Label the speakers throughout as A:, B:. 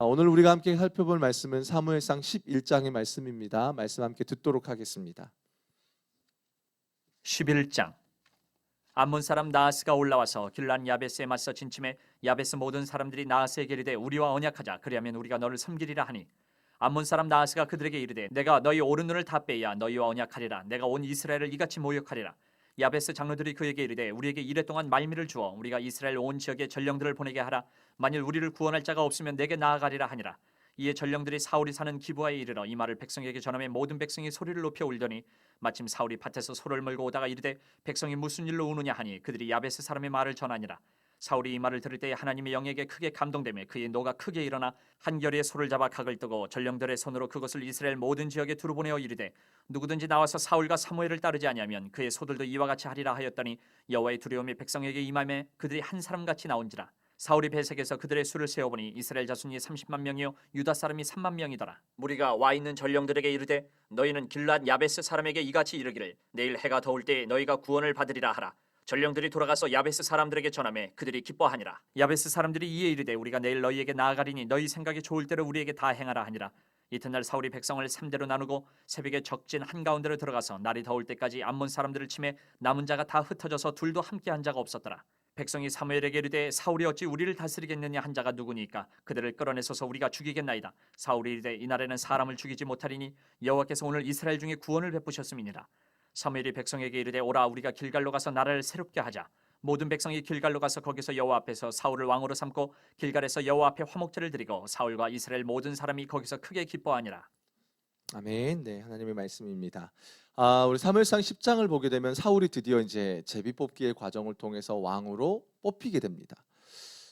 A: 오늘 우리가 함께 살펴볼 말씀은 사무엘상 11장의 말씀입니다. 말씀 함께 듣도록 하겠습니다.
B: 11장. 암몬 사람 나하스가 올라와서 길란 야베스에 맞서 진침해 야베스 모든 사람들이 나하스에게 이르되 우리와 언약하자. 그리하면 우리가 너를 섬기리라 하니 암몬 사람 나하스가 그들에게 이르되 내가 너희 오른 눈을 다 빼야 너희와 언약하리라. 내가 온 이스라엘을 이같이 모욕하리라. 야베스 장로들이 그에게 이르되 우리에게 이래 동안 말미를 주어 우리가 이스라엘 온 지역에 전령들을 보내게 하라. 만일 우리를 구원할 자가 없으면 내게 나아가리라 하니라. 이에 전령들이 사울이 사는 기브아에 이르러 이 말을 백성에게 전하매 모든 백성이 소리를 높여 울더니 마침 사울이 밭에서 소를 몰고 오다가 이르되 백성이 무슨 일로 우느냐 하니 그들이 야베스 사람의 말을 전하니라. 사울이 이 말을 들을 때에 하나님의 영에게 크게 감동되며 그의 노가 크게 일어나 한결의 소를 잡아 각을 뜨고 전령들의 손으로 그것을 이스라엘 모든 지역에 두루 보내어 이르되 누구든지 나와서 사울과 사무엘을 따르지 아니하면 그의 소들도 이와 같이 하리라 하였더니 여호와의 두려움이 백성에게 임하매 그들이 한 사람같이 나온지라. 사울이 배색에서 그들의 수를 세어보니 이스라엘 자손이 30만 명이요 유다 사람이 3만 명이더라. 무리가 와 있는 전령들에게 이르되 너희는 길랏 야베스 사람에게 이같이 이르기를 내일 해가 더울 때에 너희가 구원을 받으리라 하라. 전령들이 돌아가서 야베스 사람들에게 전하매 그들이 기뻐하니라. 야베스 사람들이 이에 이르되 우리가 내일 너희에게 나아가리니 너희 생각이 좋을 대로 우리에게 다 행하라 하니라. 이튿날 사울이 백성을 3대로 나누고 새벽에 적진 한가운데로 들어가서 날이 더울 때까지 암몬 사람들을 치매 남은 자가 다 흩어져서 둘도 함께 한 자가 없었더라. 백성이 사무엘에게 이르되 사울이 어찌 우리를 다스리겠느냐 한 자가 누구니까 그들을 끌어내소서 우리가 죽이겠나이다. 사울이 이르되 이날에는 사람을 죽이지 못하리니 여호와께서 오늘 이스라엘 중에 구원을 베푸셨음이니라. 사무엘이 백성에게 이르되 오라 우리가 길갈로 가서 나라를 새롭게 하자. 모든 백성이 길갈로 가서 거기서 여호와 앞에서 사울을 왕으로 삼고 길갈에서 여호와 앞에 화목제를 드리고 사울과 이스라엘 모든 사람이 거기서 크게 기뻐하니라.
A: 아멘. 네, 하나님의 말씀입니다. 우리 사무엘상 10장을 보게 되면 사울이 드디어 이제 제비뽑기의 과정을 통해서 왕으로 뽑히게 됩니다.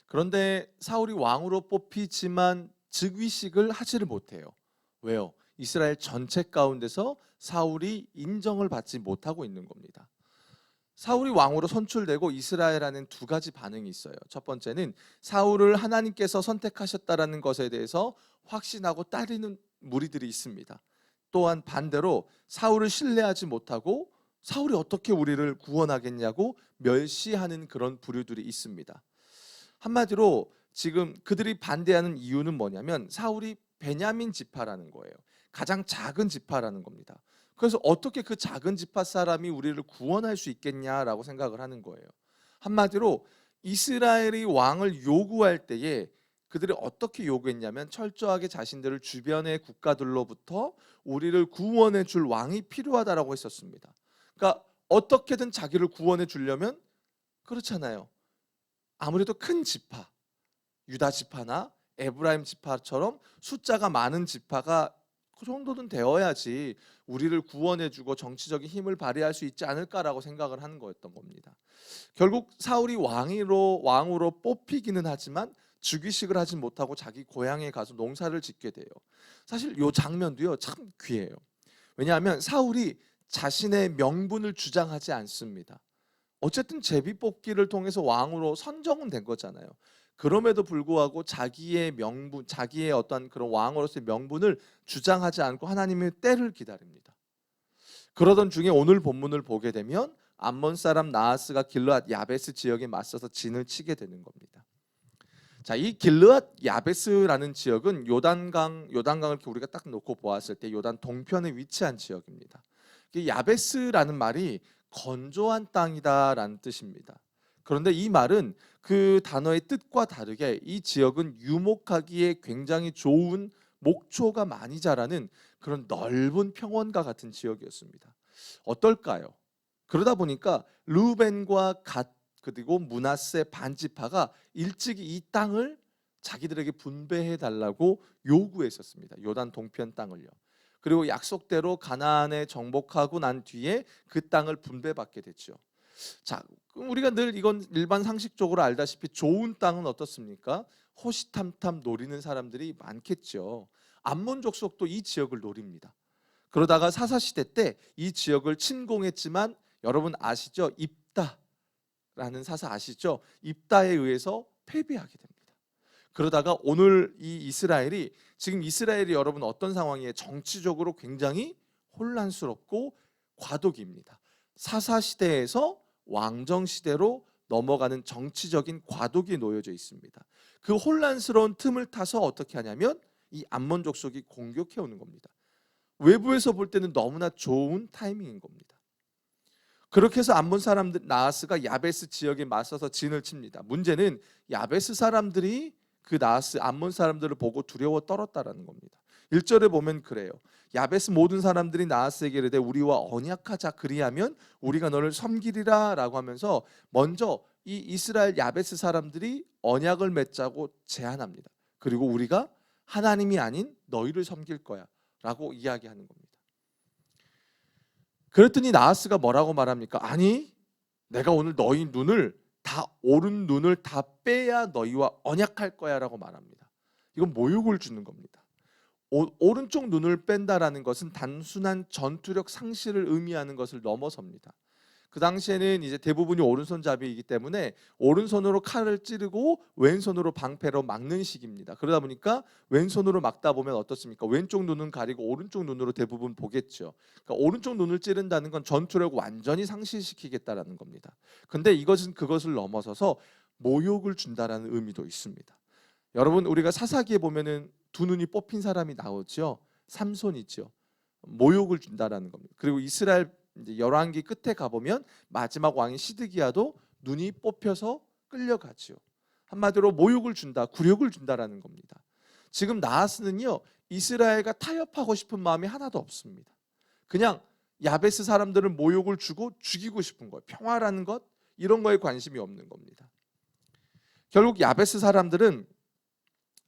A: 그런데 사울이 왕으로 뽑히지만 즉위식을 하지를 못해요. 왜요? 이스라엘 전체 가운데서 사울이 인정을 받지 못하고 있는 겁니다. 사울이 왕으로 선출되고 이스라엘 안에는 두 가지 반응이 있어요. 첫 번째는 사울을 하나님께서 선택하셨다라는 것에 대해서 확신하고 따르는 무리들이 있습니다. 또한 반대로 사울을 신뢰하지 못하고 사울이 어떻게 우리를 구원하겠냐고 멸시하는 그런 부류들이 있습니다. 한마디로 지금 그들이 반대하는 이유는 뭐냐면 사울이 베냐민 지파라는 거예요. 가장 작은 지파라는 겁니다. 그래서 어떻게 그 작은 지파 사람이 우리를 구원할 수 있겠냐라고 생각을 하는 거예요. 한마디로 이스라엘이 왕을 요구할 때에 그들이 어떻게 요구했냐면 철저하게 자신들을 주변의 국가들로부터 우리를 구원해 줄 왕이 필요하다라고 했었습니다. 그러니까 어떻게든 자기를 구원해 주려면 그렇잖아요. 아무래도 큰 지파, 유다 지파나 에브라임 지파처럼 숫자가 많은 지파가 그 정도는 되어야지 우리를 구원해주고 정치적인 힘을 발휘할 수 있지 않을까라고 생각을 하는 거였던 겁니다. 결국 사울이 왕으로 뽑히기는 하지만 즉위식을 하지 못하고 자기 고향에 가서 농사를 짓게 돼요. 사실 이 장면도요 참 귀해요. 왜냐하면 사울이 자신의 명분을 주장하지 않습니다. 어쨌든 제비 뽑기를 통해서 왕으로 선정은 된 거잖아요. 그럼에도 불구하고 자기의 명분, 자기의 어떤 그런 왕으로서의 명분을 주장하지 않고 하나님의 때를 기다립니다. 그러던 중에 오늘 본문을 보게 되면 암몬 사람 나하스가 길르앗 야베스 지역에 맞서서 진을 치게 되는 겁니다. 자, 이 길르앗 야베스라는 지역은 요단강을 이렇게 우리가 딱 놓고 보았을 때 요단 동편에 위치한 지역입니다. 야베스라는 말이 건조한 땅이다라는 뜻입니다. 그런데 이 말은 그 단어의 뜻과 다르게 이 지역은 유목하기에 굉장히 좋은 목초가 많이 자라는 그런 넓은 평원과 같은 지역이었습니다. 어떨까요? 그러다 보니까 르우벤과 갓 그리고 므낫세 반지파가 일찍이 이 땅을 자기들에게 분배해 달라고 요구했었습니다. 요단 동편 땅을요. 그리고 약속대로 가나안에 정복하고 난 뒤에 그 땅을 분배받게 됐죠. 자, 그럼 우리가 늘 이건 일반 상식적으로 알다시피 좋은 땅은 어떻습니까? 호시탐탐 노리는 사람들이 많겠죠. 암몬 족속도 이 지역을 노립니다. 그러다가 사사시대 때 이 지역을 침공했지만 여러분 아시죠? 입다라는 사사 아시죠? 입다에 의해서 패배하게 됩니다. 그러다가 오늘 이 이스라엘이 지금 이스라엘이 여러분 어떤 상황이에요? 정치적으로 굉장히 혼란스럽고 과도기입니다. 사사시대에서 왕정시대로 넘어가는 정치적인 과도기에 놓여져 있습니다. 그 혼란스러운 틈을 타서 어떻게 하냐면 이 암몬 족속이 공격해 오는 겁니다. 외부에서 볼 때는 너무나 좋은 타이밍인 겁니다. 그렇게 해서 암몬 사람들 나하스가 야베스 지역에 맞서서 진을 칩니다. 문제는 야베스 사람들이 그 나하스 암몬 사람들을 보고 두려워 떨었다라는 겁니다. 1절에 보면 그래요. 야베스 모든 사람들이 나하스에게 이르되 우리와 언약하자 그리하면 우리가 너를 섬기리라 라고 하면서 먼저 이 이스라엘 야베스 사람들이 언약을 맺자고 제안합니다. 그리고 우리가 하나님이 아닌 너희를 섬길 거야 라고 이야기하는 겁니다. 그랬더니 나하스가 뭐라고 말합니까? 아니, 내가 오늘 너희 눈을 다 오른 눈을 다 빼야 너희와 언약할 거야라고 말합니다. 이건 모욕을 주는 겁니다. 오른쪽 눈을 뺀다라는 것은 단순한 전투력 상실을 의미하는 것을 넘어섭니다. 그 당시에는 이제 대부분이 오른손잡이이기 때문에 오른손으로 칼을 찌르고 왼손으로 방패로 막는 식입니다. 그러다 보니까 왼손으로 막다 보면 어떻습니까? 왼쪽 눈은 가리고 오른쪽 눈으로 대부분 보겠죠. 그러니까 오른쪽 눈을 찌른다는 건 전투력을 완전히 상실시키겠다라는 겁니다. 근데 이것은 그것을 넘어서서 모욕을 준다라는 의미도 있습니다. 여러분, 우리가 사사기에 보면은 두 눈이 뽑힌 사람이 나오죠. 삼손이죠. 모욕을 준다라는 겁니다. 그리고 이스라엘 이제 열왕기 끝에 가보면 마지막 왕인 시드기야도 눈이 뽑혀서 끌려가지요. 한마디로 모욕을 준다, 굴욕을 준다라는 겁니다. 지금 나하스는요, 이스라엘과 타협하고 싶은 마음이 하나도 없습니다. 그냥 야베스 사람들을 모욕을 주고 죽이고 싶은 거예요. 평화라는 것, 이런 거에 관심이 없는 겁니다. 결국 야베스 사람들은,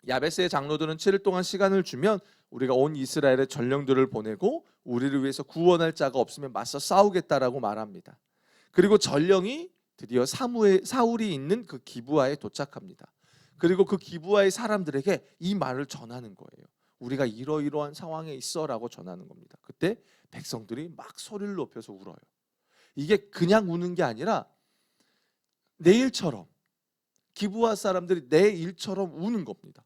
A: 야베스의 장로들은 7일 동안 시간을 주면 우리가 온 이스라엘의 전령들을 보내고 우리를 위해서 구원할 자가 없으면 맞서 싸우겠다라고 말합니다. 그리고 전령이 드디어 사울이 있는 그 기브아에 도착합니다. 그리고 그 기브아의 사람들에게 이 말을 전하는 거예요. 우리가 이러이러한 상황에 있어라고 전하는 겁니다. 그때 백성들이 막 소리를 높여서 울어요. 이게 그냥 우는 게 아니라 내 일처럼, 기브아 사람들이 내 일처럼 우는 겁니다.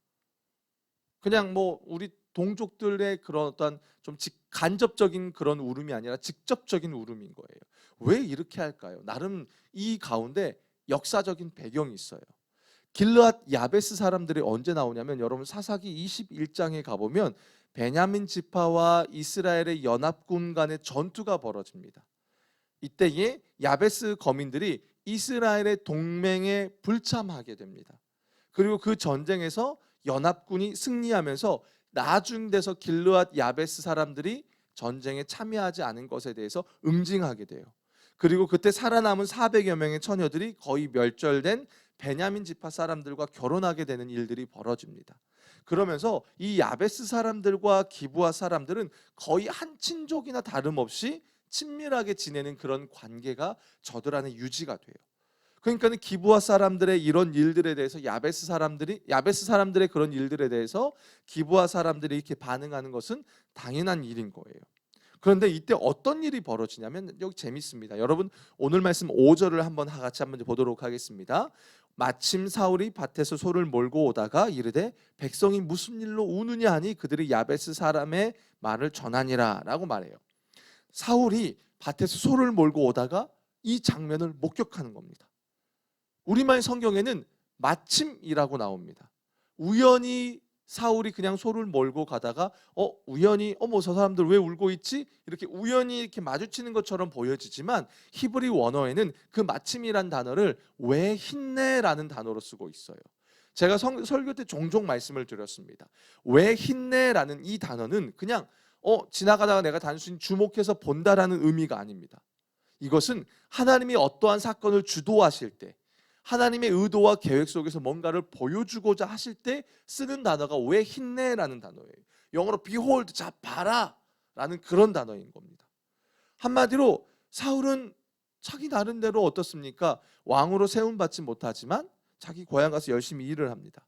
A: 그냥 뭐 우리 동족들의 그런 어떤 좀 간접적인 그런 울음이 아니라 직접적인 울음인 거예요. 왜 이렇게 할까요? 나름 이 가운데 역사적인 배경이 있어요. 길르앗 야베스 사람들이 언제 나오냐면 여러분 사사기 21장에 가보면 베냐민 지파와 이스라엘의 연합군 간의 전투가 벌어집니다. 이때에 야베스 거민들이 이스라엘의 동맹에 불참하게 됩니다. 그리고 그 전쟁에서 연합군이 승리하면서 나중 돼서 길르앗 야베스 사람들이 전쟁에 참여하지 않은 것에 대해서 응징하게 돼요. 그리고 그때 살아남은 400여 명의 처녀들이 거의 멸절된 베냐민 지파 사람들과 결혼하게 되는 일들이 벌어집니다. 그러면서 이 야베스 사람들과 기브아 사람들은 거의 한 친족이나 다름없이 친밀하게 지내는 그런 관계가 저들 안에 유지가 돼요. 그러니까는 기브아 사람들의 이런 일들에 대해서 야베스 사람들의 그런 일들에 대해서 기브아 사람들이 이렇게 반응하는 것은 당연한 일인 거예요. 그런데 이때 어떤 일이 벌어지냐면 여기 재밌습니다. 여러분 오늘 말씀 5절을 한번 같이 한번 보도록 하겠습니다. 마침 사울이 밭에서 소를 몰고 오다가 이르되 백성이 무슨 일로 우느냐 하니 그들이 야베스 사람의 말을 전하니라라고 말해요. 사울이 밭에서 소를 몰고 오다가 이 장면을 목격하는 겁니다. 우리말 성경에는 마침이라고 나옵니다. 우연히 사울이 그냥 소를 몰고 가다가 우연히 저 사람들 왜 울고 있지? 이렇게 우연히 이렇게 마주치는 것처럼 보여지지만 히브리 원어에는 그 마침이란 단어를 웨힌네라는 단어로 쓰고 있어요. 제가 설교 때 종종 말씀을 드렸습니다. 웨힌네라는 이 단어는 그냥 지나가다가 내가 단순히 주목해서 본다라는 의미가 아닙니다. 이것은 하나님이 어떠한 사건을 주도하실 때 하나님의 의도와 계획 속에서 뭔가를 보여주고자 하실 때 쓰는 단어가 웨힌네라는 단어예요. 영어로 behold, 자 봐라 라는 그런 단어인 겁니다. 한마디로 사울은 자기 나름대로 어떻습니까? 왕으로 세움받지 못하지만 자기 고향 가서 열심히 일을 합니다.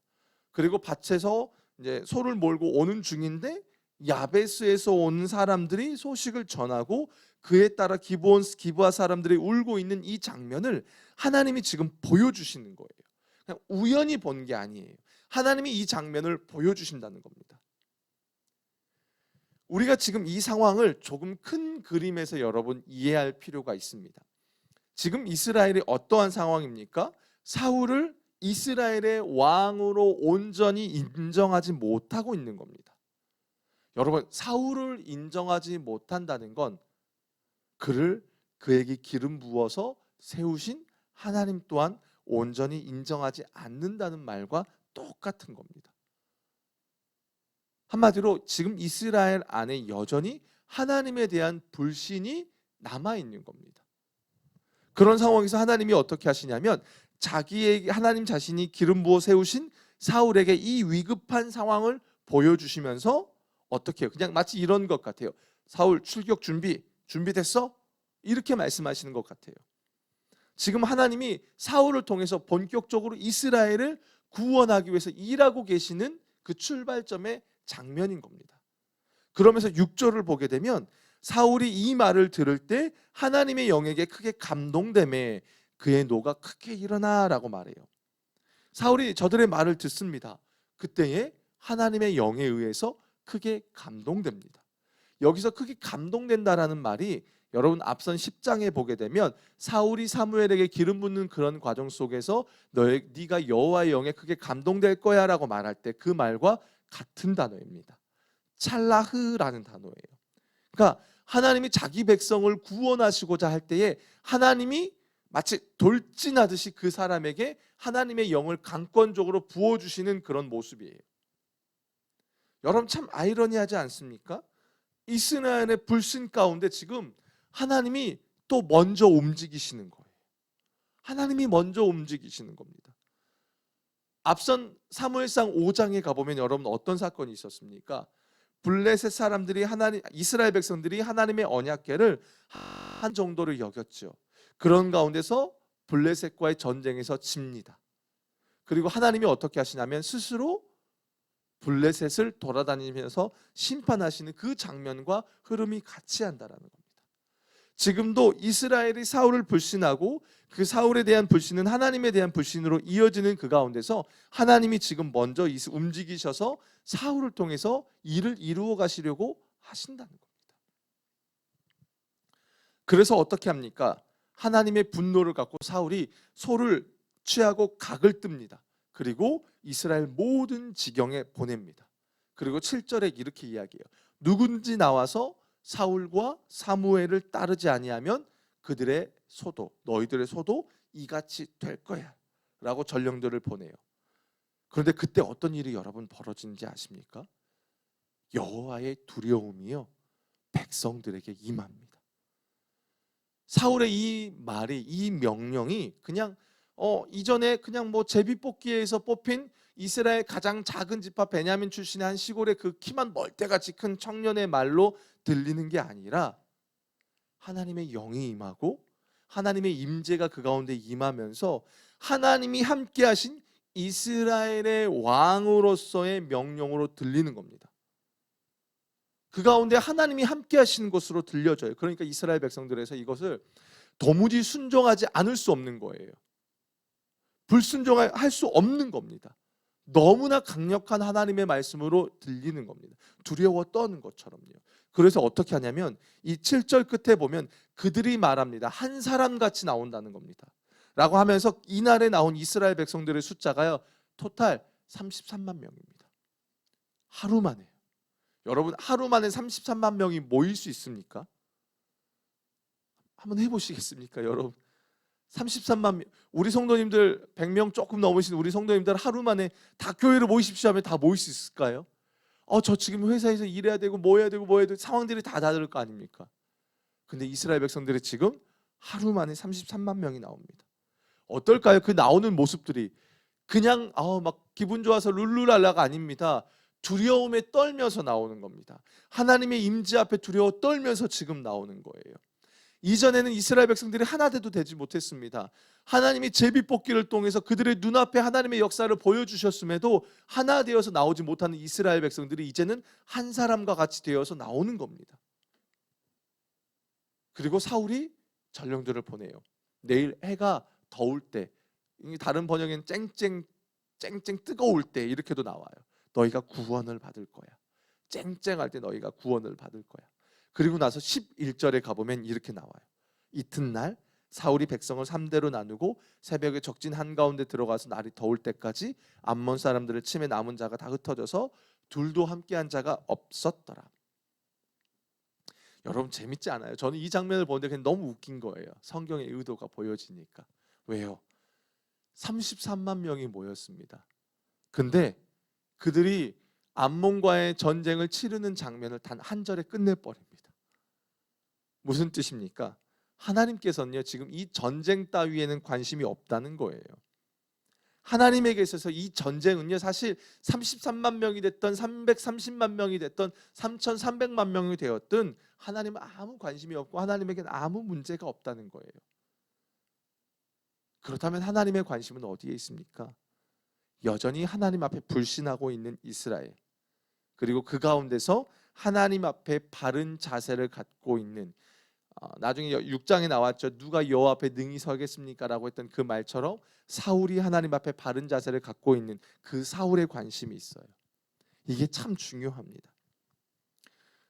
A: 그리고 밭에서 이제 소를 몰고 오는 중인데 야베스에서 온 사람들이 소식을 전하고 그에 따라 기브아 사람들이 울고 있는 이 장면을 하나님이 지금 보여주시는 거예요. 그냥 우연히 본 게 아니에요. 하나님이 이 장면을 보여주신다는 겁니다. 우리가 지금 이 상황을 조금 큰 그림에서 여러분 이해할 필요가 있습니다. 지금 이스라엘이 어떠한 상황입니까? 사울을 이스라엘의 왕으로 온전히 인정하지 못하고 있는 겁니다. 여러분, 사울을 인정하지 못한다는 건 그에게 기름 부어서 세우신 하나님 또한 온전히 인정하지 않는다는 말과 똑같은 겁니다. 한마디로 지금 이스라엘 안에 여전히 하나님에 대한 불신이 남아 있는 겁니다. 그런 상황에서 하나님이 어떻게 하시냐면 자기에게 하나님 자신이 기름 부어 세우신 사울에게 이 위급한 상황을 보여주시면서 어떻게 해요? 그냥 마치 이런 것 같아요. 사울 출격 준비됐어? 이렇게 말씀하시는 것 같아요. 지금 하나님이 사울을 통해서 본격적으로 이스라엘을 구원하기 위해서 일하고 계시는 그 출발점의 장면인 겁니다. 그러면서 6절을 보게 되면 사울이 이 말을 들을 때 하나님의 영에게 크게 감동되매 그의 노가 크게 일어나라고 말해요. 사울이 저들의 말을 듣습니다. 그때에 하나님의 영에 의해서 크게 감동됩니다. 여기서 크게 감동된다라는 말이 여러분 앞선 10장에 보게 되면 사울이 사무엘에게 기름 붓는 그런 과정 속에서 네가 여호와의 영에 크게 감동될 거야라고 말할 때 그 말과 같은 단어입니다. 찰라흐라는 단어예요. 그러니까 하나님이 자기 백성을 구원하시고자 할 때에 하나님이 마치 돌진하듯이 그 사람에게 하나님의 영을 강권적으로 부어주시는 그런 모습이에요. 여러분 참 아이러니하지 않습니까? 이스라엘의 불신 가운데 지금 하나님이 또 먼저 움직이시는 거예요. 하나님이 먼저 움직이시는 겁니다. 앞선 사무엘상 5장에 가보면 여러분 어떤 사건이 있었습니까? 블레셋 사람들이 이스라엘 백성들이 하나님의 언약궤를 한 정도로 여겼죠. 그런 가운데서 블레셋과의 전쟁에서 집니다. 그리고 하나님이 어떻게 하시냐면 스스로 블레셋을 돌아다니면서 심판하시는 그 장면과 흐름이 같이 한다라는 겁니다. 지금도 이스라엘이 사울을 불신하고 그 사울에 대한 불신은 하나님에 대한 불신으로 이어지는 그 가운데서 하나님이 지금 먼저 움직이셔서 사울을 통해서 일을 이루어 가시려고 하신다는 겁니다. 그래서 어떻게 합니까? 하나님의 분노를 갖고 사울이 소를 취하고 각을 뜹니다. 그리고 이스라엘 모든 지경에 보냅니다. 그리고 7절에 이렇게 이야기해요. 누군지 나와서 사울과 사무엘을 따르지 아니하면 그들의 소도 너희들의 소도 이같이 될 거야 라고 전령들을 보내요. 그런데 그때 어떤 일이 여러분 벌어지는지 아십니까? 여호와의 두려움이요 백성들에게 임합니다. 사울의 이 말이 이 명령이 그냥 이전에 그냥 뭐 제비뽑기에서 뽑힌 이스라엘 가장 작은 지파 베냐민 출신의 한 시골의 그 키만 멀대같이 큰 청년의 말로 들리는 게 아니라 하나님의 영이 임하고 하나님의 임재가 그 가운데 임하면서 하나님이 함께 하신 이스라엘의 왕으로서의 명령으로 들리는 겁니다. 그 가운데 하나님이 함께 하시는 것으로 들려져요. 그러니까 이스라엘 백성들에서 이것을 도무지 순종하지 않을 수 없는 거예요. 불순종할 수 없는 겁니다. 너무나 강력한 하나님의 말씀으로 들리는 겁니다. 두려워 떠는 것처럼요. 그래서 어떻게 하냐면 이 7절 끝에 보면 그들이 말합니다. 한 사람 같이 나온다는 겁니다. 라고 하면서 이날에 나온 이스라엘 백성들의 숫자가요. 토탈 33만 명입니다. 하루 만에. 여러분 하루 만에 33만 명이 모일 수 있습니까? 한번 해보시겠습니까 여러분? 33만 명, 우리 성도님들 100명 조금 넘으신 우리 성도님들 하루 만에 다 교회로 모이십시오 하면 다 모일 수 있을까요? 저 지금 회사에서 일해야 되고 뭐 해야 되고 상황들이 다 다를 거 아닙니까? 근데 이스라엘 백성들이 지금 하루 만에 33만 명이 나옵니다. 어떨까요? 그 나오는 모습들이 그냥 막 기분 좋아서 룰루랄라가 아닙니다. 두려움에 떨면서 나오는 겁니다. 하나님의 임재 앞에 두려워 떨면서 지금 나오는 거예요. 이전에는 이스라엘 백성들이 하나 돼도 되지 못했습니다. 하나님이 제비뽑기를 통해서 그들의 눈앞에 하나님의 역사를 보여주셨음에도 하나 되어서 나오지 못하는 이스라엘 백성들이 이제는 한 사람과 같이 되어서 나오는 겁니다. 그리고 사울이 전령들을 보내요. 내일 해가 더울 때, 다른 번역에는 쨍쨍 뜨거울 때 이렇게도 나와요. 너희가 구원을 받을 거야. 쨍쨍할 때 너희가 구원을 받을 거야. 그리고 나서 11절에 가보면 이렇게 나와요. 이튿날 사울이 백성을 3대로 나누고 새벽에 적진 한가운데 들어가서 날이 더울 때까지 암몬 사람들을 치매 남은 자가 다 흩어져서 둘도 함께한 자가 없었더라. 여러분 재밌지 않아요? 저는 이 장면을 보는데 그냥 너무 웃긴 거예요. 성경의 의도가 보여지니까. 왜요? 33만 명이 모였습니다. 근데 그들이 암몬과의 전쟁을 치르는 장면을 단 한 절에 끝내버립니다. 무슨 뜻입니까? 하나님께서는요, 지금 이 전쟁 따위에는 관심이 없다는 거예요. 하나님에게 있어서 이 전쟁은요, 사실 33만 명이 됐던 330만 명이 됐던 3,300만 명이 되었든 하나님은 아무 관심이 없고 하나님에게는 아무 문제가 없다는 거예요. 그렇다면 하나님의 관심은 어디에 있습니까? 여전히 하나님 앞에 불신하고 있는 이스라엘, 그리고 그 가운데서 하나님 앞에 바른 자세를 갖고 있는, 나중에 6장에 나왔죠. 누가 여호와 앞에 능히 서겠습니까? 라고 했던 그 말처럼 사울이 하나님 앞에 바른 자세를 갖고 있는 그 사울의 관심이 있어요. 이게 참 중요합니다.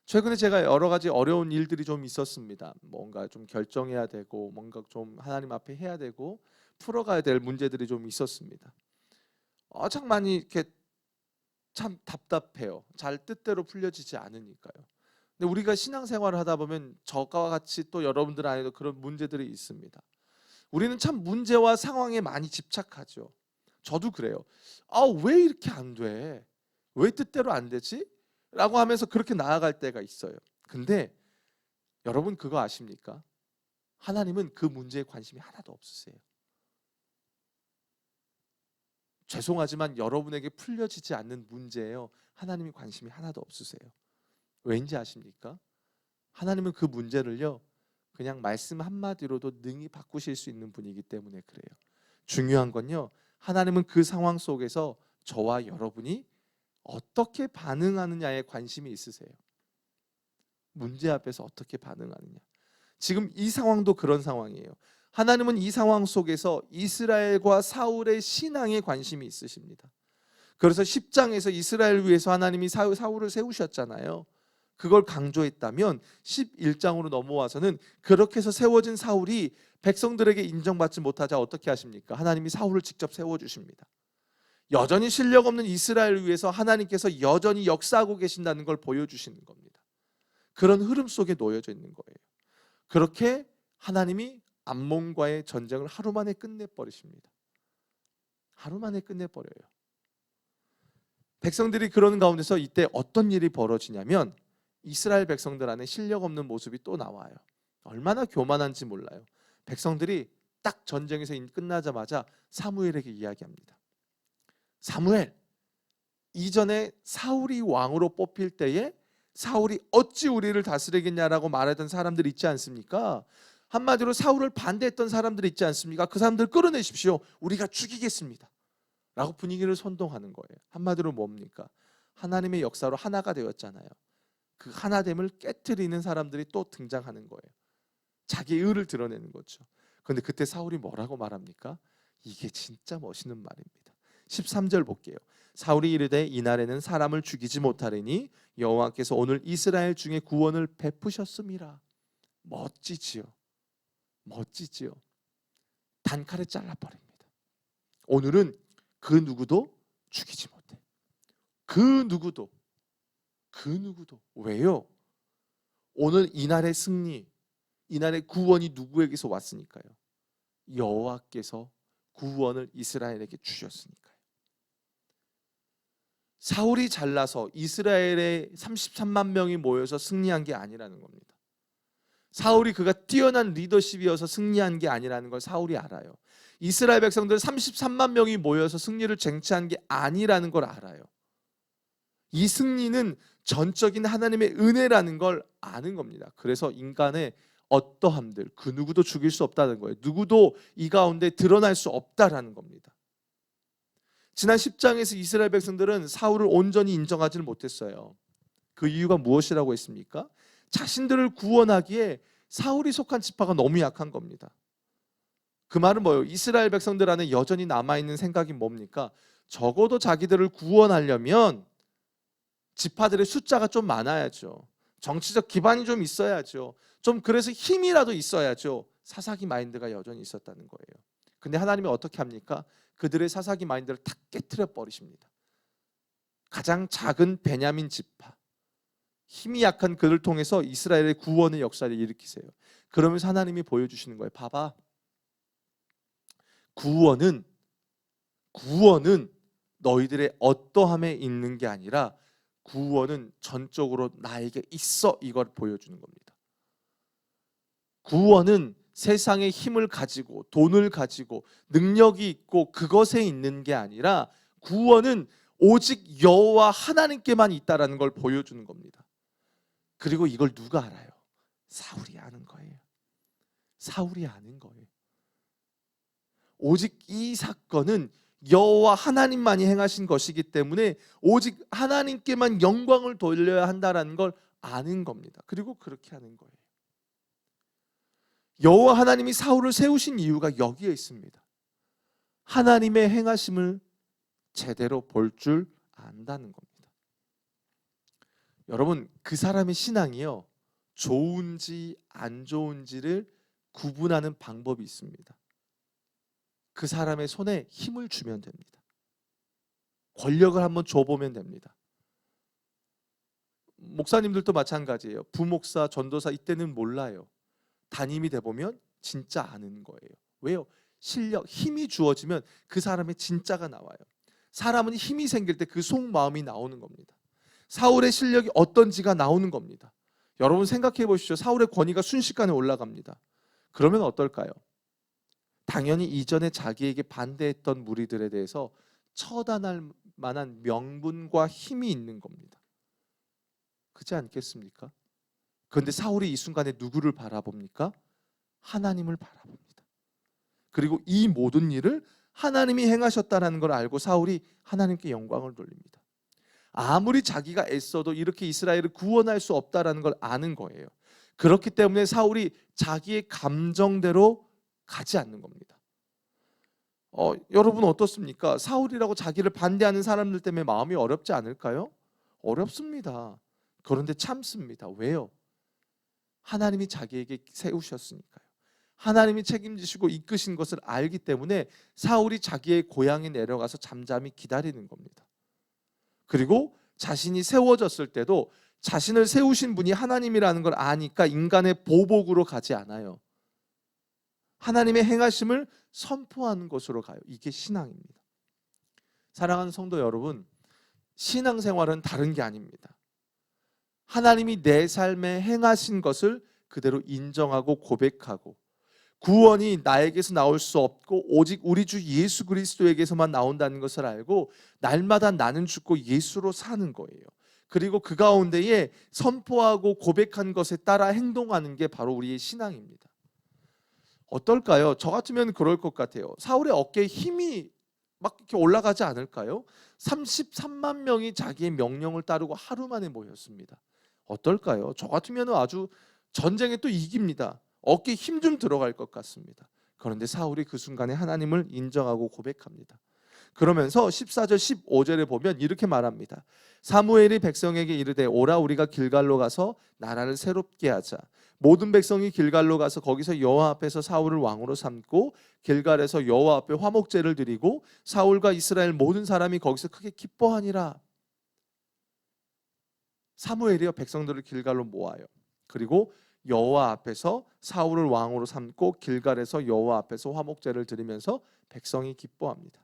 A: 최근에 제가 여러 가지 어려운 일들이 좀 있었습니다. 뭔가 좀 결정해야 되고 뭔가 좀 하나님 앞에 해야 되고 풀어가야 될 문제들이 좀 있었습니다. 참 많이 이렇게 참 답답해요. 잘 뜻대로 풀려지지 않으니까요. 근데 우리가 신앙생활을 하다 보면 저와 같이 또 여러분들 안에도 그런 문제들이 있습니다. 우리는 참 문제와 상황에 많이 집착하죠. 저도 그래요. 왜 이렇게 안 돼? 왜 뜻대로 안 되지? 라고 하면서 그렇게 나아갈 때가 있어요. 근데 여러분 그거 아십니까? 하나님은 그 문제에 관심이 하나도 없으세요. 죄송하지만 여러분에게 풀려지지 않는 문제예요. 하나님이 관심이 하나도 없으세요. 왠지 아십니까? 하나님은 그 문제를요, 그냥 말씀 한마디로도 능히 바꾸실 수 있는 분이기 때문에 그래요. 중요한 건요, 하나님은 그 상황 속에서 저와 여러분이 어떻게 반응하느냐에 관심이 있으세요. 문제 앞에서 어떻게 반응하느냐. 지금 이 상황도 그런 상황이에요. 하나님은 이 상황 속에서 이스라엘과 사울의 신앙에 관심이 있으십니다. 그래서 10장에서 이스라엘 위해서 하나님이 사울을 세우셨잖아요. 그걸 강조했다면 11장으로 넘어와서는 그렇게 해서 세워진 사울이 백성들에게 인정받지 못하자 어떻게 하십니까? 하나님이 사울을 직접 세워주십니다. 여전히 실력 없는 이스라엘을 위해서 하나님께서 여전히 역사하고 계신다는 걸 보여주시는 겁니다. 그런 흐름 속에 놓여져 있는 거예요. 그렇게 하나님이 암몬과의 전쟁을 하루 만에 끝내버리십니다. 하루 만에 끝내버려요. 백성들이 그러는 가운데서 이때 어떤 일이 벌어지냐면 이스라엘 백성들 안에 실력 없는 모습이 또 나와요. 얼마나 교만한지 몰라요. 백성들이 딱 전쟁에서 끝나자마자 사무엘에게 이야기합니다. 사무엘, 이전에 사울이 왕으로 뽑힐 때에 사울이 어찌 우리를 다스리겠냐라고 말하던 사람들 있지 않습니까? 한마디로 사울을 반대했던 사람들 있지 않습니까? 그 사람들 끌어내십시오. 우리가 죽이겠습니다. 라고 분위기를 선동하는 거예요. 한마디로 뭡니까? 하나님의 역사로 하나가 되었잖아요. 그 하나됨을 깨트리는 사람들이 또 등장하는 거예요. 자기의 의를 드러내는 거죠. 그런데 그때 사울이 뭐라고 말합니까? 이게 진짜 멋있는 말입니다. 13절 볼게요. 사울이 이르되 이날에는 사람을 죽이지 못하리니 여호와께서 오늘 이스라엘 중에 구원을 베푸셨음이라. 멋지지요. 멋지지요. 단칼에 잘라버립니다. 오늘은 그 누구도 죽이지 못해. 그 누구도. 왜요? 오늘 이날의 승리, 이날의 구원이 누구에게서 왔으니까요? 여호와께서 구원을 이스라엘에게 주셨으니까요. 사울이 잘나서 이스라엘의 33만 명이 모여서 승리한 게 아니라는 겁니다. 사울이 그가 뛰어난 리더십이어서 승리한 게 아니라는 걸 사울이 알아요. 이스라엘 백성들 33만 명이 모여서 승리를 쟁취한 게 아니라는 걸 알아요. 이 승리는 전적인 하나님의 은혜라는 걸 아는 겁니다. 그래서 인간의 어떠함들 그 누구도 죽일 수 없다는 거예요. 누구도 이 가운데 드러날 수 없다라는 겁니다. 지난 10장에서 이스라엘 백성들은 사울을 온전히 인정하지는 못했어요. 그 이유가 무엇이라고 했습니까? 자신들을 구원하기에 사울이 속한 지파가 너무 약한 겁니다. 그 말은 뭐예요? 이스라엘 백성들 안에 여전히 남아있는 생각이 뭡니까? 적어도 자기들을 구원하려면 지파들의 숫자가 좀 많아야죠. 정치적 기반이 좀 있어야죠. 좀 그래서 힘이라도 있어야죠. 사사기 마인드가 여전히 있었다는 거예요. 근데 하나님이 어떻게 합니까? 그들의 사사기 마인드를 다 깨트려 버리십니다. 가장 작은 베냐민 지파, 힘이 약한 그를 통해서 이스라엘의 구원의 역사를 일으키세요. 그러면서 하나님이 보여주시는 거예요. 봐봐, 구원은 너희들의 어떠함에 있는 게 아니라 구원은 전적으로 나에게 있어, 이걸 보여주는 겁니다. 구원은 세상의 힘을 가지고 돈을 가지고 능력이 있고 그것에 있는 게 아니라 구원은 오직 여호와 하나님께만 있다라는 걸 보여주는 겁니다. 그리고 이걸 누가 알아요? 사울이 아는 거예요. 사울이 아는 거예요. 오직 이 사건은 여호와 하나님만이 행하신 것이기 때문에 오직 하나님께만 영광을 돌려야 한다라는 걸 아는 겁니다. 그리고 그렇게 하는 거예요. 여호와 하나님이 사울을 세우신 이유가 여기에 있습니다. 하나님의 행하심을 제대로 볼 줄 안다는 겁니다. 여러분, 그 사람의 신앙이요, 좋은지 안 좋은지를 구분하는 방법이 있습니다. 그 사람의 손에 힘을 주면 됩니다. 권력을 한번 줘보면 됩니다. 목사님들도 마찬가지예요. 부목사, 전도사 이때는 몰라요. 담임이 돼보면 진짜 아는 거예요. 왜요? 실력, 힘이 주어지면 그 사람의 진짜가 나와요. 사람은 힘이 생길 때 그 속마음이 나오는 겁니다. 사울의 실력이 어떤지가 나오는 겁니다. 여러분 생각해 보십시오. 사울의 권위가 순식간에 올라갑니다. 그러면 어떨까요? 당연히 이전에 자기에게 반대했던 무리들에 대해서 처단할 만한 명분과 힘이 있는 겁니다. 그렇지 않겠습니까? 그런데 사울이 이 순간에 누구를 바라봅니까? 하나님을 바라봅니다. 그리고 이 모든 일을 하나님이 행하셨다는 걸 알고 사울이 하나님께 영광을 돌립니다. 아무리 자기가 애써도 이렇게 이스라엘을 구원할 수 없다는 걸 아는 거예요. 그렇기 때문에 사울이 자기의 감정대로 가지 않는 겁니다. 여러분 어떻습니까? 사울이라고 자기를 반대하는 사람들 때문에 마음이 어렵지 않을까요? 어렵습니다. 그런데 참습니다. 왜요? 하나님이 자기에게 세우셨으니까요. 하나님이 책임지시고 이끄신 것을 알기 때문에 사울이 자기의 고향에 내려가서 잠잠히 기다리는 겁니다. 그리고 자신이 세워졌을 때도 자신을 세우신 분이 하나님이라는 걸 아니까 인간의 보복으로 가지 않아요. 하나님의 행하심을 선포하는 것으로 가요. 이게 신앙입니다. 사랑하는 성도 여러분, 신앙생활은 다른 게 아닙니다. 하나님이 내 삶에 행하신 것을 그대로 인정하고 고백하고, 구원이 나에게서 나올 수 없고 오직 우리 주 예수 그리스도에게서만 나온다는 것을 알고 날마다 나는 죽고 예수로 사는 거예요. 그리고 그 가운데에 선포하고 고백한 것에 따라 행동하는 게 바로 우리의 신앙입니다. 어떨까요? 저 같으면 그럴 것 같아요. 사울의 어깨에 힘이 막 이렇게 올라가지 않을까요? 33만 명이 자기의 명령을 따르고 하루 만에 모였습니다. 어떨까요? 저 같으면 아주 전쟁에 또 이깁니다. 어깨에 힘 좀 들어갈 것 같습니다. 그런데 사울이 그 순간에 하나님을 인정하고 고백합니다. 그러면서 14절 15절에 보면 이렇게 말합니다. 사무엘이 백성에게 이르되 오라 우리가 길갈로 가서 나라를 새롭게 하자. 모든 백성이 길갈로 가서 거기서 여호와 앞에서 사울을 왕으로 삼고 길갈에서 여호와 앞에 화목제를 드리고 사울과 이스라엘 모든 사람이 거기서 크게 기뻐하니라. 사무엘이요 백성들을 길갈로 모아요. 그리고 여호와 앞에서 사울을 왕으로 삼고 길갈에서 여호와 앞에서 화목제를 드리면서 백성이 기뻐합니다.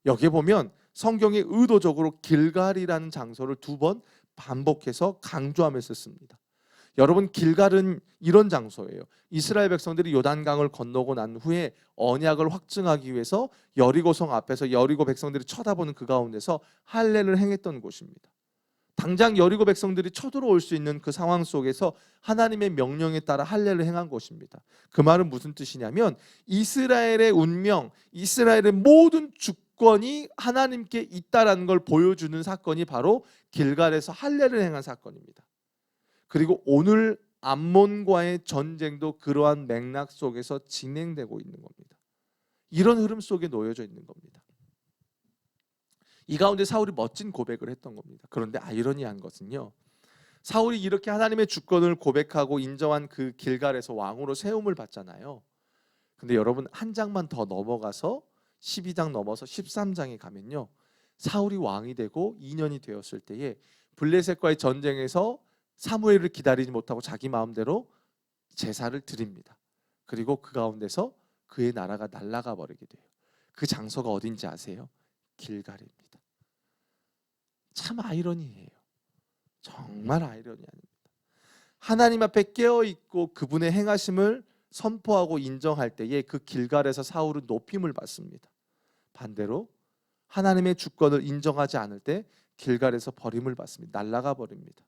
A: 여기에 보면 성경이 의도적으로 길갈이라는 장소를 2번 반복해서 강조하면서 씁니다. 여러분, 길갈은 이런 장소예요. 이스라엘 백성들이 요단강을 건너고 난 후에 언약을 확증하기 위해서 여리고성 앞에서 여리고 백성들이 쳐다보는 그 가운데서 할례를 행했던 곳입니다. 당장 여리고 백성들이 쳐들어올 수 있는 그 상황 속에서 하나님의 명령에 따라 할례를 행한 것입니다. 그 말은 무슨 뜻이냐면 이스라엘의 운명, 이스라엘의 모든 주권이 하나님께 있다라는 걸 보여주는 사건이 바로 길갈에서 할례를 행한 사건입니다. 그리고 오늘 암몬과의 전쟁도 그러한 맥락 속에서 진행되고 있는 겁니다. 이런 흐름 속에 놓여져 있는 겁니다. 이 가운데 사울이 멋진 고백을 했던 겁니다. 그런데 아이러니한 것은요, 사울이 이렇게 하나님의 주권을 고백하고 인정한 그 길갈에서 왕으로 세움을 받잖아요. 근데 여러분 한 장만 더 넘어가서 12장 넘어서 13장에 가면요, 사울이 왕이 되고 2년이 되었을 때에 블레셋과의 전쟁에서 사무엘을 기다리지 못하고 자기 마음대로 제사를 드립니다. 그리고 그 가운데서 그의 나라가 날아가 버리게 돼요. 그 장소가 어딘지 아세요? 길갈입니다. 참 아이러니해요. 정말 아이러니합니다. 하나님 앞에 깨어 있고 그분의 행하심을 선포하고 인정할 때에 그 길갈에서 사울은 높임을 받습니다. 반대로 하나님의 주권을 인정하지 않을 때 길갈에서 버림을 받습니다. 날아가 버립니다.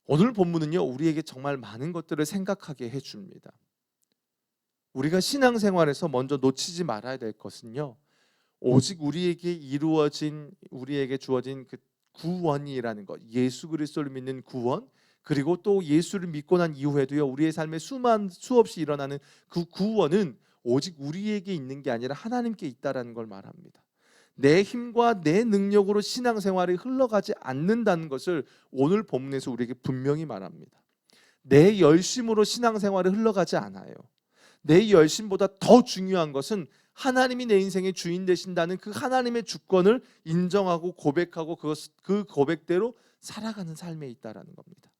A: 오늘 본문은요, 우리에게 정말 많은 것들을 생각하게 해줍니다. 우리가 신앙생활에서 먼저 놓치지 말아야 될 것은요, 오직 우리에게 주어진 그 구원이라는 것, 예수 그리스도를 믿는 구원, 그리고 또 예수를 믿고 난 이후에도요, 우리의 삶에 수없이 일어나는 그 구원은 오직 우리에게 있는 게 아니라 하나님께 있다라는 걸 말합니다. 내 힘과 내 능력으로 신앙생활이 흘러가지 않는다는 것을 오늘 본문에서 우리에게 분명히 말합니다. 내 열심으로 신앙생활이 흘러가지 않아요. 내 열심보다 더 중요한 것은 하나님이 내 인생의 주인 되신다는 그 하나님의 주권을 인정하고 고백하고 그 고백대로 살아가는 삶에 있다라는 겁니다.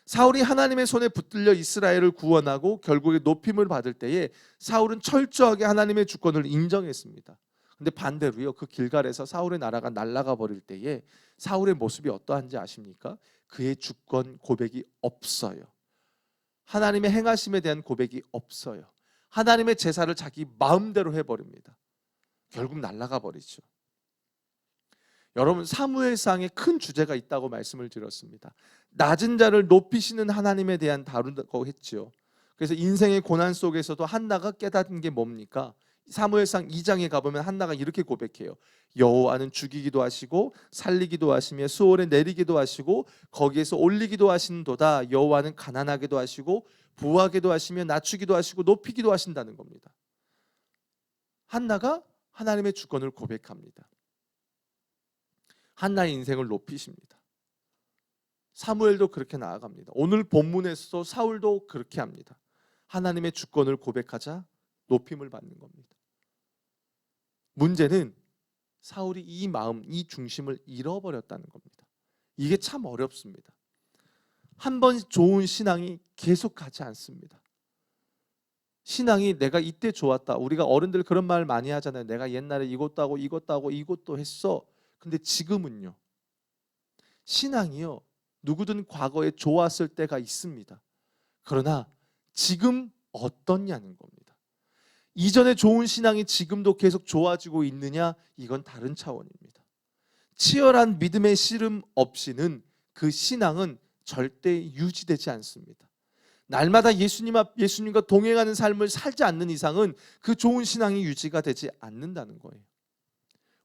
A: 사울이 하나님의 손에 붙들려 이스라엘을 구원하고 결국에 높임을 받을 때에 사울은 철저하게 하나님의 주권을 인정했습니다. 근데 반대로요, 그 길갈에서 사울의 나라가 날아가 버릴 때에 사울의 모습이 어떠한지 아십니까? 그의 주권 고백이 없어요. 하나님의 행하심에 대한 고백이 없어요. 하나님의 제사를 자기 마음대로 해버립니다. 결국 날아가 버리죠. 여러분, 사무엘상에 큰 주제가 있다고 말씀을 드렸습니다. 낮은 자를 높이시는 하나님에 대한 다루고 했지요. 그래서 인생의 고난 속에서도 한나가 깨닫는 게 뭡니까? 사무엘상 2장에 가보면 한나가 이렇게 고백해요. 여호와는 죽이기도 하시고 살리기도 하시며 수월에 내리기도 하시고 거기에서 올리기도 하시는도다. 여호와는 가난하게도 하시고 부하게도 하시며 낮추기도 하시고 높이기도 하신다는 겁니다. 한나가 하나님의 주권을 고백합니다. 한나의 인생을 높이십니다. 사무엘도 그렇게 나아갑니다. 오늘 본문에서도 사울도 그렇게 합니다. 하나님의 주권을 고백하자 높임을 받는 겁니다. 문제는 사울이 이 마음, 이 중심을 잃어버렸다는 겁니다. 이게 참 어렵습니다. 한 번 좋은 신앙이 계속 가지 않습니다. 신앙이 내가 이때 좋았다. 우리가 어른들 그런 말 많이 하잖아요. 내가 옛날에 이것도 하고 이것도 하고 이것도 했어. 근데 지금은요, 신앙이요, 누구든 과거에 좋았을 때가 있습니다. 그러나 지금 어떻냐는 겁니다. 이전에 좋은 신앙이 지금도 계속 좋아지고 있느냐? 이건 다른 차원입니다. 치열한 믿음의 씨름 없이는 그 신앙은 절대 유지되지 않습니다. 날마다 예수님과 동행하는 삶을 살지 않는 이상은 그 좋은 신앙이 유지가 되지 않는다는 거예요.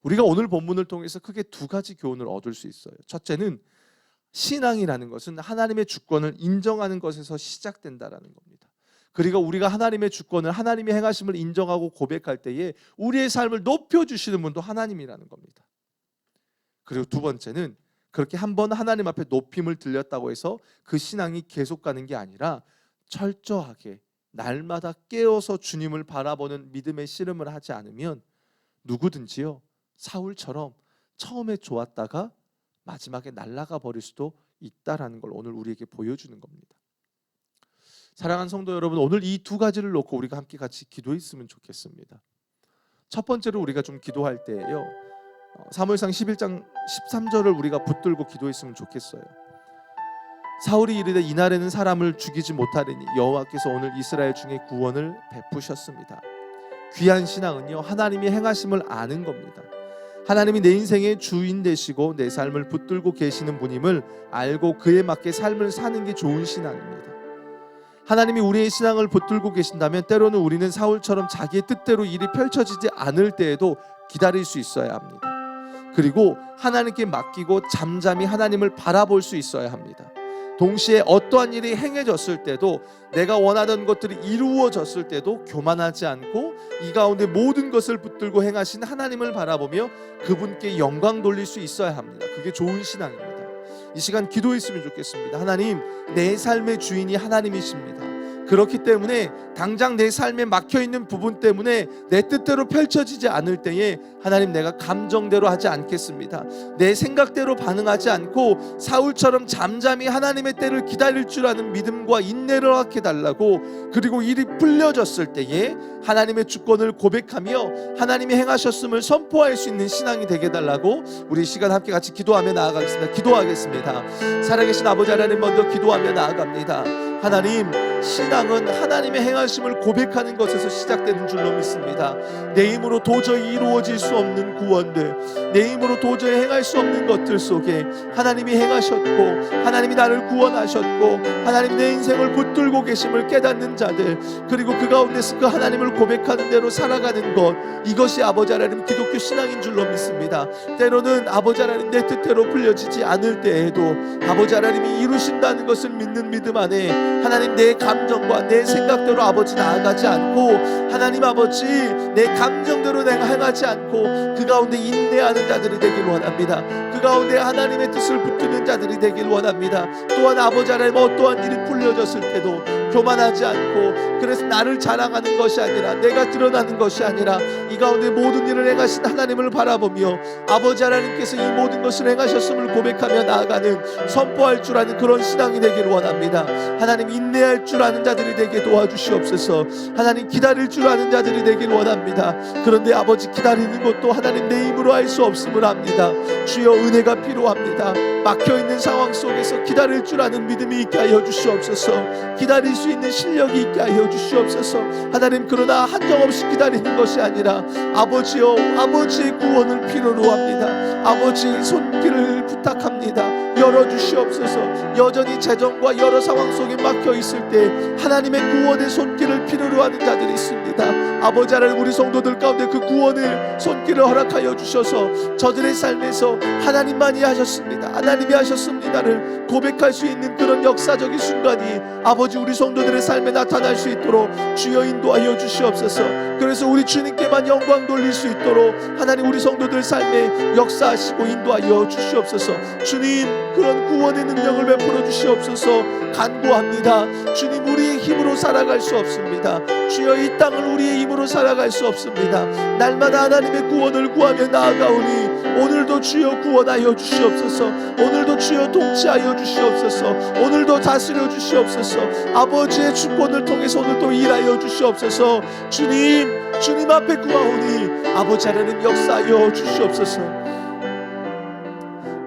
A: 우리가 오늘 본문을 통해서 크게 두 가지 교훈을 얻을 수 있어요. 첫째는 신앙이라는 것은 하나님의 주권을 인정하는 것에서 시작된다라는 겁니다. 그리고 우리가 하나님의 주권을, 하나님의 행하심을 인정하고 고백할 때에 우리의 삶을 높여주시는 분도 하나님이라는 겁니다. 그리고 두 번째는 그렇게 한번 하나님 앞에 높임을 들렸다고 해서 그 신앙이 계속 가는 게 아니라 철저하게 날마다 깨어서 주님을 바라보는 믿음의 씨름을 하지 않으면 누구든지요, 사울처럼 처음에 좋았다가 마지막에 날아가 버릴 수도 있다라는 걸 오늘 우리에게 보여주는 겁니다. 사랑하는 성도 여러분, 오늘 이 두 가지를 놓고 우리가 함께 같이 기도했으면 좋겠습니다. 첫 번째로 우리가 좀 기도할 때예요, 사무엘상 11장 13절을 우리가 붙들고 기도했으면 좋겠어요. 사울이 이르되 이날에는 사람을 죽이지 못하리니 여호와께서 오늘 이스라엘 중에 구원을 베푸셨습니다. 귀한 신앙은요, 하나님이 행하심을 아는 겁니다. 하나님이 내 인생의 주인 되시고 내 삶을 붙들고 계시는 분임을 알고 그에 맞게 삶을 사는 게 좋은 신앙입니다. 하나님이 우리의 신앙을 붙들고 계신다면 때로는 우리는 사울처럼 자기의 뜻대로 일이 펼쳐지지 않을 때에도 기다릴 수 있어야 합니다. 그리고 하나님께 맡기고 잠잠히 하나님을 바라볼 수 있어야 합니다. 동시에 어떠한 일이 행해졌을 때도, 내가 원하던 것들이 이루어졌을 때도 교만하지 않고 이 가운데 모든 것을 붙들고 행하신 하나님을 바라보며 그분께 영광 돌릴 수 있어야 합니다. 그게 좋은 신앙입니다. 이 시간 기도했으면 좋겠습니다. 하나님, 내 삶의 주인이 하나님이십니다. 그렇기 때문에 당장 내 삶에 막혀있는 부분 때문에 내 뜻대로 펼쳐지지 않을 때에 하나님, 내가 감정대로 하지 않겠습니다. 내 생각대로 반응하지 않고 사울처럼 잠잠히 하나님의 때를 기다릴 줄 아는 믿음과 인내를 허락해 달라고, 그리고 일이 풀려졌을 때에 하나님의 주권을 고백하며 하나님이 행하셨음을 선포할 수 있는 신앙이 되게 달라고 우리 이 시간 함께 같이 기도하며 나아가겠습니다. 기도하겠습니다. 살아계신 아버지 하나님, 먼저 기도하며 나아갑니다. 하나님, 신앙은 하나님의 행하심을 고백하는 것에서 시작되는 줄로 믿습니다. 내 힘으로 도저히 이루어질 수 없는 구원들, 내 힘으로 도저히 행할 수 없는 것들 속에 하나님이 행하셨고, 하나님이 나를 구원하셨고, 하나님 내 인생을 붙들고 계심을 깨닫는 자들, 그리고 그 가운데서 그 하나님을 고백하는 대로 살아가는 것, 이것이 아버지 하나님 기독교 신앙인 줄로 믿습니다. 때로는 아버지 하나님 내 뜻대로 풀려지지 않을 때에도 아버지 하나님이 이루신다는 것을 믿는 믿음 안에 하나님, 내 감정과 내 생각대로 아버지 나아가지 않고, 하나님 아버지 내 감정대로 내가 행하지 않고 그 가운데 인내하는 자들이 되길 원합니다. 그 가운데 하나님의 뜻을 붙드는 자들이 되길 원합니다. 또한 아버지 하나님, 어떠한 일이 풀려졌을 때도 교만하지 않고, 그래서 나를 자랑하는 것이 아니라, 내가 드러나는 것이 아니라, 이 가운데 모든 일을 행하신 하나님을 바라보며 아버지 하나님께서 이 모든 것을 행하셨음을 고백하며 나아가는, 선포할 줄 아는 그런 신앙이 되기를 원합니다. 하나님, 인내할 줄 아는 자들이 되게 도와주시옵소서. 하나님, 기다릴 줄 아는 자들이 되길 원합니다. 그런데 아버지, 기다리는 것도 하나님 내 힘으로 할 수 없음을 압니다. 주여, 은혜가 필요합니다. 막혀있는 상황 속에서 기다릴 줄 아는 믿음이 있게 하여 주시옵소서. 기다릴 수 있는 실력이 있게 하여 주시옵소서. 하나님, 그러나 한정없이 기다리는 것이 아니라 아버지여, 아버지의 구원을 필요로 합니다. 아버지의 손길을 부탁합니다. 열어주시옵소서. 여전히 재정과 여러 상황 속에 막혀있을 때 하나님의 구원의 손길을 필요로 하는 자들이 있습니다. 아버지 하나님, 우리 성도들 가운데 그 구원의 손길을 허락하여 주셔서 저들의 삶에서 하나님만이 하셨습니다, 하나님이 하셨습니다를 고백할 수 있는 그런 역사적인 순간이 아버지 우리 성도들의 삶에 나타날 수 있도록 주여 인도하여 주시옵소서. 그래서 우리 주님께만 영광 돌릴 수 있도록 하나님, 우리 성도들 삶에 역사하시고 인도하여 주시옵소서. 주님, 그런 구원의 능력을 베풀어 주시옵소서. 간구합니다. 주님, 우리의 힘으로 살아갈 수 없습니다. 주여, 이 땅을 우리의 힘으로 살아갈 수 없습니다. 날마다 하나님의 구원을 구하며 나아가오니 오늘도 주여 구원하여 주시옵소서. 오늘도 주여 통치하여 주시옵소서. 오늘도 다스려 주시옵소서. 아버지의 주권을 통해서 오늘도 일하여 주시옵소서. 주님 앞에 구하오니 아버지 하나님 역사하여 주시옵소서.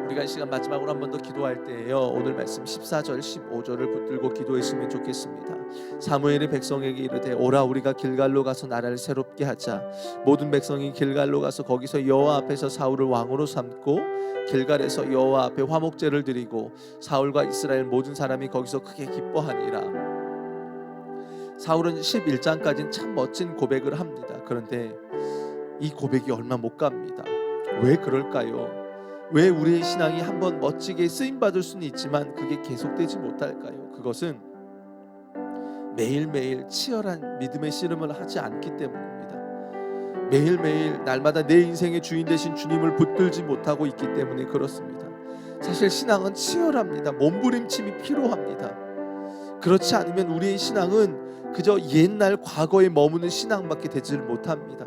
A: 우리가 이 시간 마지막으로 한 번 더 기도할 때에요, 오늘 말씀 14절 15절을 붙들고 기도했으면 좋겠습니다. 사무엘이 백성에게 이르되, 오라, 우리가 길갈로 가서 나라를 새롭게 하자. 모든 백성이 길갈로 가서 거기서 여호와 앞에서 사울을 왕으로 삼고 길갈에서 여호와 앞에 화목제를 드리고 사울과 이스라엘 모든 사람이 거기서 크게 기뻐하니라. 사울은 11장까지는 참 멋진 고백을 합니다. 그런데 이 고백이 얼마 못 갑니다. 왜 그럴까요? 왜 우리의 신앙이 한번 멋지게 쓰임받을 수는 있지만 그게 계속되지 못할까요? 그것은 매일매일 치열한 믿음의 씨름을 하지 않기 때문입니다. 매일매일 날마다 내 인생의 주인 되신 주님을 붙들지 못하고 있기 때문에 그렇습니다. 사실 신앙은 치열합니다. 몸부림침이 필요합니다. 그렇지 않으면 우리의 신앙은 그저 옛날 과거에 머무는 신앙밖에 되지를 못합니다.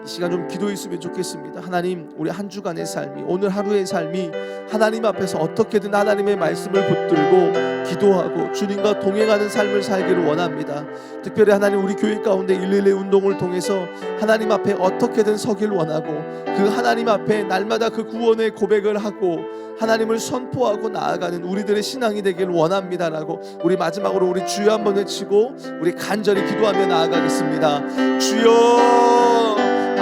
A: 이 시간 좀 기도했으면 좋겠습니다. 하나님, 우리 한 주간의 삶이, 오늘 하루의 삶이 하나님 앞에서 어떻게든 하나님의 말씀을 붙들고 기도하고 주님과 동행하는 삶을 살기를 원합니다. 특별히 하나님, 우리 교회 가운데 112 운동을 통해서 하나님 앞에 어떻게든 서길 원하고, 그 하나님 앞에 날마다 그 구원의 고백을 하고 하나님을 선포하고 나아가는 우리들의 신앙이 되길 원합니다라고 우리 마지막으로 우리 주여 한번 외치고 우리 간절히 기도하며 나아가겠습니다. 주여,